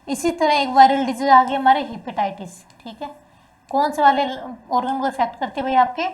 इसी तरह एक वायरल डिजीज आ गई हमारे हेपेटाइटिस, ठीक है। कौन से वाले ऑर्गन को इफेक्ट करती है भाई,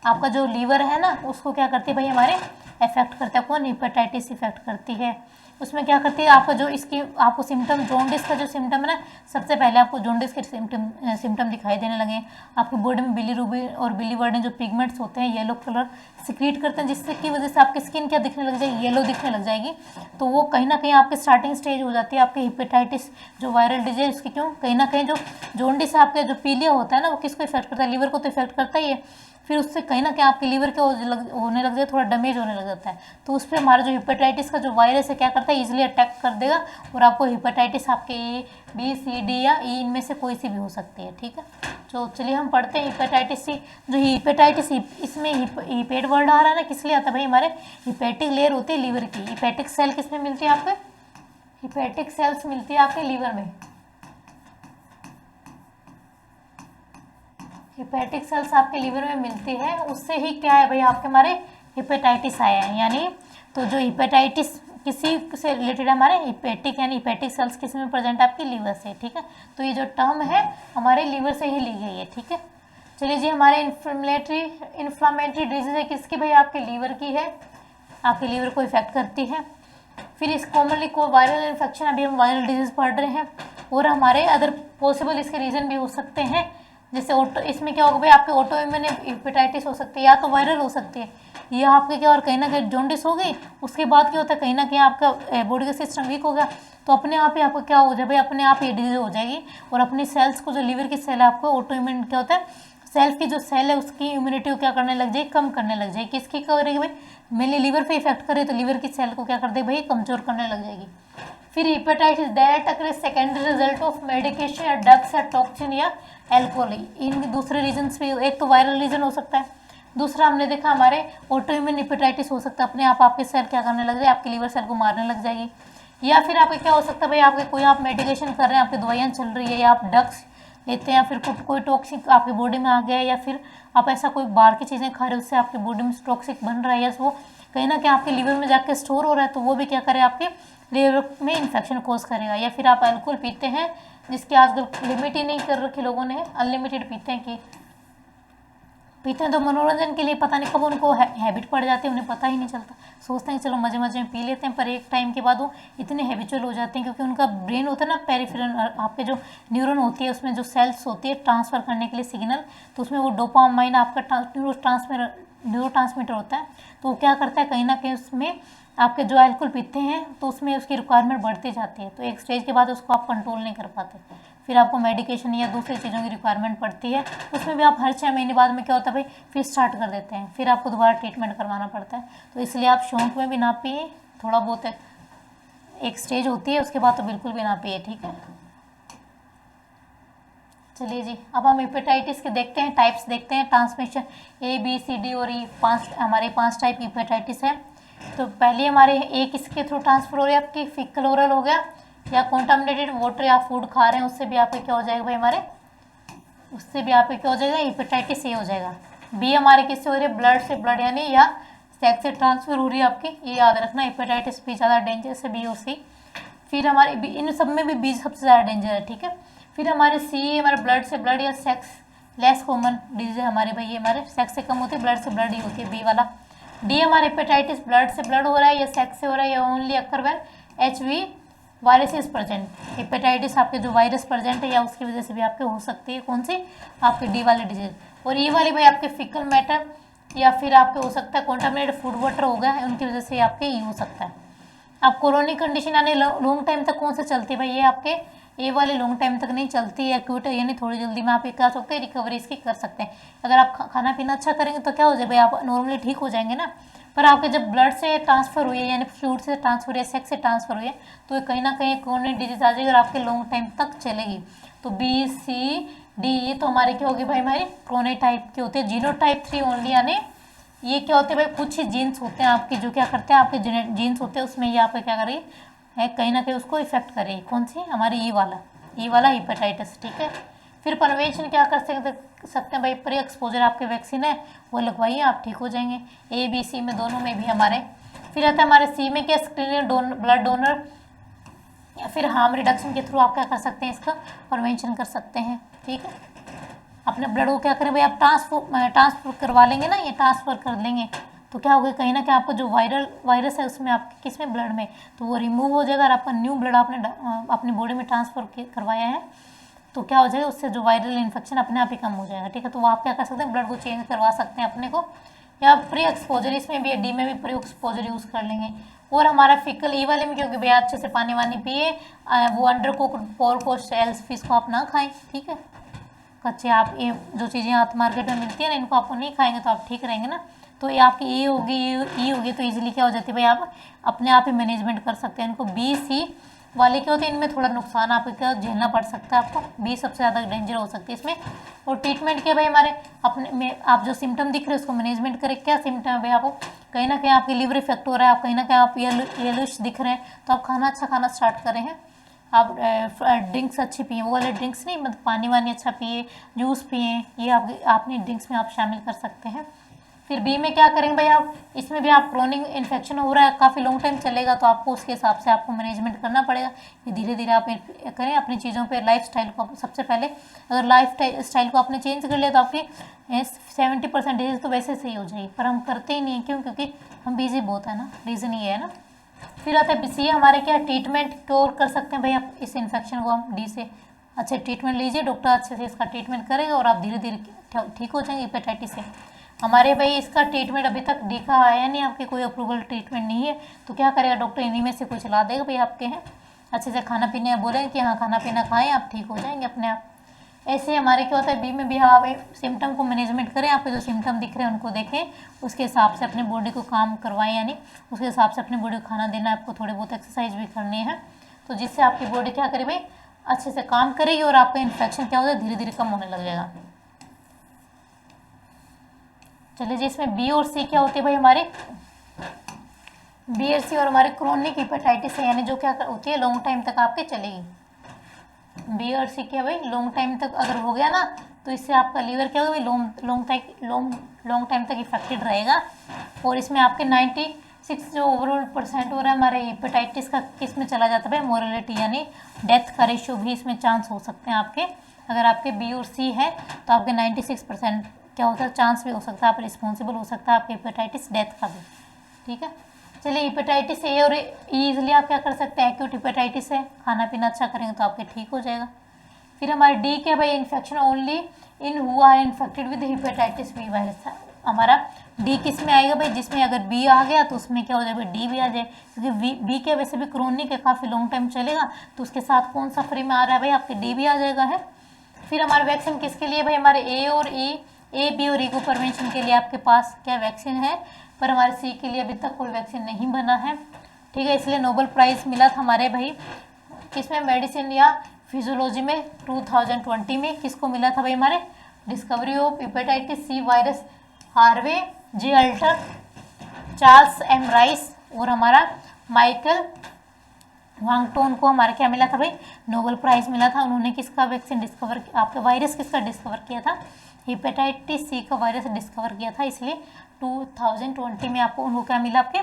आपका जो लीवर है ना उसको क्या करती है भाई हमारे इफेक्ट करता है। कौन? हेपेटाइटिस इफेक्ट करती है। उसमें क्या करती है, आपका जो इसकी आपको सिम्टम, जॉन्डिस का जो सिम्टम है ना, सबसे पहले आपको जॉन्डिस के सिम्टम दिखाई देने लगे। आपकी बॉडी में बिलीरुबिन और बिलीवर्डिन जो पिगमेंट्स होते हैं येलो कलर सिक्रीट करते हैं, जिससे की वजह से आपकी स्किन क्या दिखने लग जाएगी, येलो दिखने लग जाएगी। तो वो कहीं ना कहीं आपकी स्टार्टिंग स्टेज हो जाती है आपकी हेपेटाइटिस जो वायरल डिजीज उसकी। क्यों? कहीं ना कहीं जो जॉन्डिस आपके जो पीलिया होता है ना वो किसको इफेक्ट करता है, लीवर को तो इफेक्ट करता ही है। फिर उससे कहीं ना कहीं आपके लीवर के होने लग जाए, थोड़ा डैमेज होने लग जाता है। तो उस पर हमारा जो हेपेटाइटिस का जो वायरस है क्या करता है, इजीली अटैक कर देगा और आपको हेपेटाइटिस आपके ए बी सी डी या ई इनमें से कोई सी भी हो सकती है, ठीक है। तो चलिए हम पढ़ते हैं हेपेटाइटिस सी। जो हेपेटाइटिस इसमें हिपेट वर्ड आ रहा है ना, किस लिए आता है भाई, हमारे हिपेटिक लेयर होती है लीवर की। हिपेटिक सेल किस में मिलती है आपके, हिपेटिक सेल्स मिलती है आपके लीवर में। हिपेटिक सेल्स आपके लीवर में मिलती है, उससे ही क्या है भाई आपके हमारे हिपेटाइटिस आया है। यानी तो जो हिपेटाइटिस किसी से रिलेटेड है हमारे हिपेटिक, यानी हिपेटिक सेल्स किस में प्रेजेंट है आपकी लीवर से, ठीक है। तो ये जो टर्म है हमारे लीवर से ही ली गई है, ठीक है। चलिए जी, हमारे इन्फ्लामेटरी डिजीज है किसकी भाई, आपके लीवर की है, आपके लीवर को इफेक्ट करती है। फिर इस कॉमनली को वायरल इन्फेक्शन, अभी हम वायरल डिजीज पढ़ रहे हैं। और हमारे अदर पॉसिबल इसके रीजन भी हो सकते हैं, जैसे इसमें क्या होगा भाई, आपके ऑटो इम्यून हेपेटाइटिस हो सकती है, या तो वायरल हो सकती है, या आपके क्या और कहीं ना कहीं जॉन्डिस हो गई, उसके बाद क्या होता है कहीं ना कहीं आपका बॉडी का सिस्टम वीक हो गया, तो अपने आप ही आपको क्या हो जाए भाई, अपने आप ये डिजीज हो जाएगी। और अपनी सेल्स को, जो लीवर की सेल है आपको ऑटो इम्यून क्या होता है, सेल्फ की जो सेल है उसकी इम्यूनिटी को क्या करने लग जाएगी, कम करने लग जाएगी। किसकी करेगी भाई, मेनली लीवर पे इफेक्ट करे तो लीवर की सेल को क्या कर दे भाई, कमजोर करने लग जाएगी। फिर hepatitis direct occur secondary result of medication या ड्रग्स या टॉक्सिन या एल्कोहल। इन दूसरे रीजन्स भी, एक तो वायरल रीजन हो सकता है, दूसरा हमने देखा हमारे ऑटो इम्यून हेपेटाइटिस हो सकता है, अपने आप आपके सेल क्या करने लग जाए, आपकी लीवर सेल को मारने लग जाएगी। या फिर आपके क्या हो सकता है भाई, आपके कोई आप मेडिकेशन कर रहे हैं, आपकी दवाइयाँ चल रही है, या आप ड्रग्स लेते हैं, या फिर कोई टॉक्सिक आपकी बॉडी में आ गया है, या फिर आप ऐसा कोई बाहर की चीज़ें खा रहे हो उससे आपकी बॉडी में टॉक्सिक बन रहा है, या वो कहीं ना कहीं आपके लीवर में जाके स्टोर हो रहा है, तो वो भी क्या करे, आपके लीवर में इन्फेक्शन कॉज करेगा। या फिर आप अल्कोहल पीते हैं, जिसकी आजकल लिमिट ही नहीं कर रखी लोगों ने, अनलिमिटेड पीते हैं तो मनोरंजन के लिए, पता नहीं कब उनको हैबिट पड़ जाती है, उन्हें पता ही नहीं चलता, सोचते हैं चलो मजे मजे में पी लेते हैं, पर एक टाइम के बाद वो इतने हैबिचुअल हो जाते हैं, क्योंकि उनका ब्रेन होता है ना पेरिफेरल, आपके जो न्यूरॉन होती है उसमें जो सेल्स होती है ट्रांसफर करने के लिए सिग्नल, तो उसमें वो डोपामाइन आपका न्यूरोट्रांसमीटर होता है, तो वो क्या करता है कहीं ना कहीं उसमें आपके जो अल्कोहल पीते हैं तो उसमें उसकी रिक्वायरमेंट बढ़ती जाती है, तो एक स्टेज के बाद उसको आप कंट्रोल नहीं कर पाते, फिर आपको मेडिकेशन या दूसरी चीज़ों की रिक्वायरमेंट पड़ती है, उसमें भी आप हर 6 महीने बाद में क्या होता है भाई, फिर स्टार्ट कर देते हैं, फिर आपको दोबारा ट्रीटमेंट करवाना पड़ता है। तो इसलिए आप शौक में भी ना पिए, थोड़ा बहुत एक स्टेज होती है, उसके बाद तो बिल्कुल भी ना पिए, ठीक है। चलिए जी, अब हम हेपेटाइटिस के देखते हैं, टाइप्स देखते हैं, transmission A B C D और ई, हमारे 5 टाइप हेपेटाइटिस है। तो पहले हमारे एक इसके थ्रू ट्रांसफर हो रही है, आपकी फीकल ओरल हो गया, या कॉन्टामिनेटेड वाटर या फूड खा रहे हैं उससे भी आपके क्या हो जाएगा भाई, हमारे उससे भी आपके क्या हो जाएगा, हेपेटाइटिस ए हो जाएगा। बी हमारे किससे हो रही है, ब्लड से, ब्लड यानी या सेक्स से ट्रांसफर हो रही है आपकी, ये याद रखना, हेपेटाइटिस बी ज़्यादा डेंजरस है, बी और सी। फिर हमारे इन सब में भी बी सबसे ज़्यादा डेंजर है, ठीक है। फिर हमारे सी हमारे ब्लड से ब्लड या सेक्स लेस कॉमन डिजीज है हमारे भाई, ये हमारे सेक्स से कम होती है, ब्लड से ब्लड ही होती है, बी वाला। डी हमारे हेपेटाइटिस ब्लड से ब्लड हो रहा है या सेक्स से हो रहा है, या only occur when HV virus is present. Hepatitis आपके जो वायरस प्रेजेंट है या उसकी वजह से भी आपके हो सकती है, कौन सी, आपकी डी वाली डिजीज। और ई वाली भाई आपके फिकल मैटर या फिर आपके हो सकता है कॉन्टामिनेटेड फूड वाटर हो गया है, उनकी वजह से आपके ई हो सकता है। अब क्रोनिक कंडीशन यानी लॉन्ग टाइम तक कौन से चलती है भाई, ये आपके ए वाले लॉन्ग टाइम तक नहीं चलती है, एक्यूट है, यानी थोड़ी जल्दी में आप ये कर सकते हैं, रिकवरी इसकी कर सकते हैं। अगर आप खाना पीना अच्छा करेंगे तो क्या हो जाए भाई, आप नॉर्मली ठीक हो जाएंगे ना। पर आपके जब ब्लड से ट्रांसफर हुई है, यानी फ्लूइड से ट्रांसफर या सेक्स से ट्रांसफर हुई है, तो कहीं ना कहीं क्रोनिक डिजीज आ जाएगी और आपके लॉन्ग टाइम तक चलेगी। तो बी सी डी ये तो हमारे क्या होगी भाई, हमारे क्रोनिक टाइप के होते हैं। जीनोटाइप 3 ओनली, यानी ये क्या होते हैं भाई, कुछ ही जीन्स होते हैं आपके जो क्या करते हैं, आपके जीन्स होते हैं उसमें ये आपका क्या करेगी है, कहीं ना कहीं उसको इफेक्ट करेगी, कौन सी, हमारी ई वाला हेपेटाइटिस, ठीक है। फिर प्रिवेंशन क्या कर सकते हैं भाई, प्री एक्सपोजर आपके वैक्सीन है वो लगवाइए, आप ठीक हो जाएंगे, ए बी सी में दोनों में भी हमारे। फिर आता है हमारे सी में क्या, स्क्रीनिंग ब्लड डोनर या फिर हार्म रिडक्शन के थ्रू आप क्या कर सकते हैं, इसका प्रिवेंशन कर सकते हैं। ठीक है, अपने ब्लड को क्या करें भाई, आप ट्रांसफर करवा लेंगे ना, ये ट्रांसफ़र कर लेंगे तो क्या होगा, कहीं ना कहीं आपका जो वायरस है उसमें आपके किस में, ब्लड में, तो वो रिमूव हो जाएगा और आपका न्यू ब्लड आपने अपनी बॉडी में ट्रांसफ़र करवाया है तो क्या हो जाएगा, उससे जो वायरल इन्फेक्शन अपने आप ही कम हो जाएगा। ठीक है, तो वो आप क्या कर सकते हैं, ब्लड को चेंज करवा सकते हैं अपने को, या प्री एक्सपोजर, इसमें भी डी में भी प्री एक्सपोजर यूज़ कर लेंगे। और हमारा फिकल ई वाले में क्योंकि भैया अच्छे से पानी वानी पिए, वो अंडर कुक्ड पोरको शेल्स फिश को आप ना खाएं। ठीक है, कच्चे आप ये जो चीज़ें आप मार्केट में मिलती है ना, इनको आपको नहीं खाएंगे तो आप ठीक रहेंगे ना। तो ये आपकी ई होगी तो इजीली क्या हो जाती है भाई, आप अपने आप ही मैनेजमेंट कर सकते हैं इनको। बी सी वाले क्या होते हैं, इनमें थोड़ा नुकसान आपको क्या झेलना पड़ सकता है, आपको बी सबसे ज़्यादा डेंजर हो सकती है इसमें। और ट्रीटमेंट क्या भाई, हमारे अपने में आप जो सिम्टम दिख रहे हैं उसको मैनेजमेंट करें। क्या सिम्टम है भाई, आपको कहीं ना कहीं आपकी लिवर इफेक्ट हो रहा है, आप कहीं ना कहीं आप येलोइश दिख रहे हैं, तो आप खाना अच्छा खाना स्टार्ट करें हैं। आप ड्रिंक्स अच्छी पिए, वो वाले ड्रिंक्स नहीं, मतलब पानी वानी अच्छा पिए, जूस पिए, ये आपने ड्रिंक्स में आप शामिल कर सकते हैं। फिर बी में क्या करेंगे भाई, आप इसमें भी आप क्रोनिक इन्फेक्शन हो रहा है, काफ़ी लॉन्ग टाइम चलेगा तो आपको उसके हिसाब से आपको मैनेजमेंट करना पड़ेगा। ये धीरे धीरे आप करें अपनी चीज़ों पे, लाइफ स्टाइल को सबसे पहले अगर लाइफ स्टाइल को आपने चेंज कर लिया तो आपकी 70% डिजीज तो वैसे से ही हो जाएगी, पर हम करते ही नहीं हैं। क्यों? क्योंकि हम बिजी बहुत है ना, रीज़न ये है ना। फिर आता है सी हमारे क्या, ट्रीटमेंट क्योर कर सकते हैं भाई आप इस इन्फेक्शन को, हम डी से अच्छे ट्रीटमेंट लीजिए, डॉक्टर अच्छे से इसका ट्रीटमेंट करेगा और आप धीरे धीरे ठीक हो जाएंगे हेपेटाइटिस से। हमारे भाई इसका ट्रीटमेंट अभी तक डी का आया नहीं, आपके कोई अप्रूवल ट्रीटमेंट नहीं है, तो क्या करेगा डॉक्टर, इन्हीं में से कोई चला देगा भाई आपके हैं। अच्छे से खाना पीने बोलेंगे कि हाँ खाना पीना खाएं, आप ठीक हो जाएंगे अपने आप। ऐसे हमारे क्या होता है बी में भी, हाँ आप सिम्टम को मैनेजमेंट करें, आपके जो सिम्टम दिख रहे हैं उनको देखें, उसके हिसाब से अपने बॉडी को काम करवाएं, यानी उसके हिसाब से अपने बॉडी को खाना देना, आपको थोड़े बहुत एक्सरसाइज भी करनी है, तो जिससे आपकी बॉडी क्या करे भाई, अच्छे से काम करेगी और आपका इन्फेक्शन क्या होता है धीरे धीरे कम होने लग जाएगा। चलिए जी, इसमें बी और सी क्या होती है भाई, हमारे बी और सी और हमारे क्रोनिक हेपेटाइटिस है, यानी जो क्या होती है लॉन्ग टाइम तक आपके चलेगी। बी और सी क्या भाई, लॉन्ग टाइम तक अगर हो गया ना तो इससे आपका लीवर क्या होगा, लॉन्ग टाइम तक इफेक्टेड रहेगा। और इसमें आपके 96 जो ओवरऑल % हो रहा है हमारे हेपेटाइटिस का, किस में चला जाता है भाई, मोरलिटी, यानी डेथ का रेशियो भी इसमें चांस हो सकते हैं आपके। अगर आपके बी और सी है तो आपके 96% क्या होता है, चांस भी हो सकता है, आप रिस्पॉन्सिबल हो सकता है आपके हेपेटाइटिस डेथ का भी। ठीक है, चलिए हेपेटाइटिस ए और ईजिली आप क्या कर सकते हैं, एक्यूट हेपेटाइटिस है, खाना पीना अच्छा करेंगे तो आपके ठीक हो जाएगा। फिर हमारे डी क्या भाई, infection only in who are infected with hepatitis B virus. हमारा डी किस में आएगा भाई, जिसमें अगर बी आ गया तो उसमें क्या हो जाएगा, डी भी आ जाए, क्योंकि बी के वैसे भी क्रोनिक है, काफ़ी लॉन्ग टाइम चलेगा, तो उसके साथ कौन सा फ्री में आ रहा है भाई, आपके डी भी आ जाएगा है। फिर हमारे वैक्सीन किसके लिए भाई, हमारे ए और ई, ए बी और ई को प्रिवेंशन के लिए आपके पास क्या वैक्सीन है, पर हमारे सी के लिए अभी तक कोई वैक्सीन नहीं बना है। ठीक है, इसलिए नोबेल प्राइज़ मिला था हमारे भाई किसमें, मेडिसिन या फिजियोलॉजी में 2020 में, किसको मिला था भाई, हमारे discovery of hepatitis C virus, Harvey G Alter, Charles M Rice और हमारा माइकल वांगटोन को हमारे क्या मिला था भाई, नोबेल प्राइज़ मिला था। उन्होंने किसका वैक्सीन डिस्कवर, आपका वायरस किसका डिस्कवर किया था, हेपेटाइटिस सी का वायरस डिस्कवर किया था, इसलिए 2020 में आपको उनको क्या मिला, आपके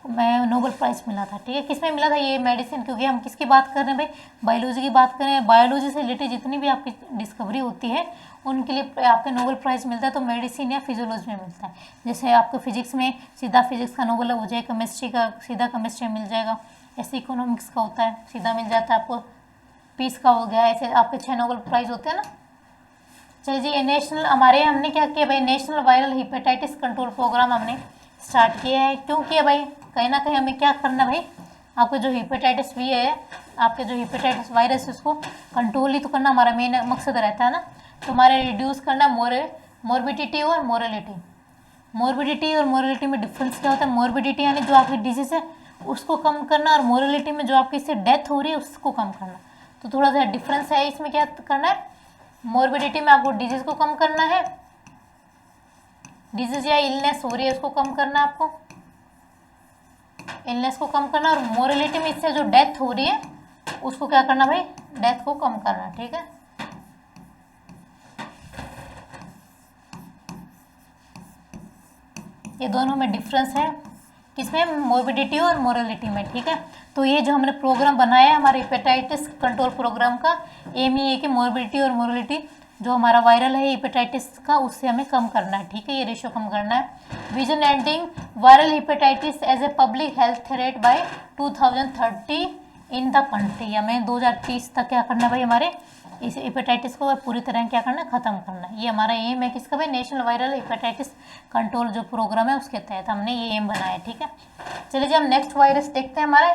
नोबेल प्राइज़ मिला था। ठीक है, किस में मिला था, ये मेडिसिन, क्योंकि हम किसकी बात कर रहे हैं भाई, बायोलॉजी की बात कर रहे हैं, बायोलॉजी से रिलेटेड जितनी भी आपकी डिस्कवरी होती है उनके लिए आपके नोबेल प्राइज़ मिलता है, तो मेडिसिन या फिजियोलॉजी में मिलता है। जैसे आपको फिजिक्स में सीधा फिजिक्स का नोबेल हो जाए, केमिस्ट्री का सीधा केमिस्ट्री में मिल जाएगा, ऐसे इकोनॉमिक्स का होता है सीधा मिल जाता है आपको, पीस का हो गया, ऐसे आपके 6 नोबेल प्राइज़ होते हैं ना। चलिए जी, ये नेशनल हमारे हमने क्या किया भाई, national viral hepatitis control programme हमने स्टार्ट किया है। क्यों किया भाई, कहीं ना कहीं हमें क्या करना भाई, आपके जो हेपेटाइटिस बी है, आपके जो हेपेटाइटिस वायरस उसको कंट्रोल ही तो करना हमारा मेन मकसद रहता है ना। तो हमारे रिड्यूस करना मोरबिडिटी और मोरलिटी। मोरबिडिटी और मोरलिटी में डिफरेंस क्या होता है, मोरबिडिटी यानी जो आपकी डिजीज़ है उसको कम करना, और मोरलिटी में जो आपकी इससे डेथ हो रही है उसको कम करना। तो थोड़ा सा डिफरेंस है इसमें, क्या करना है, मोरबिडिटी में आपको डिजीज़ को कम करना है, डिजीज़ या इलनेस हो रही है उसको कम करना है आपको, इलनेस को कम करना, और मोरलिटी में इससे जो डेथ हो रही है उसको क्या करना भाई, डेथ को कम करना। ठीक है, ये दोनों में डिफरेंस है। किसमें, मोर्बिडिटी और मोरलिटी में, ठीक है। तो ये जो हमने प्रोग्राम बनाया है हमारे हेपेटाइटिस कंट्रोल प्रोग्राम का, एम ही है कि मोर्बिडिटी और मोरलिटी जो हमारा वायरल है हेपेटाइटिस का, उससे हमें कम करना है, ठीक है, ये रेशियो कम करना है। Vision ending viral hepatitis as a public health threat by 2030 in the country, हमें 2030 तक क्या करना है भाई, हमारे इस हेपेटाइटिस को पूरी तरह क्या करना है, खत्म करना है। ये हमारा एम है किसका भाई, नेशनल वायरल हेपेटाइटिस कंट्रोल जो प्रोग्राम है उसके तहत हमने ये एम बनाया है, ठीक है। चलिए जी हम नेक्स्ट वायरस देखते हैं, हमारा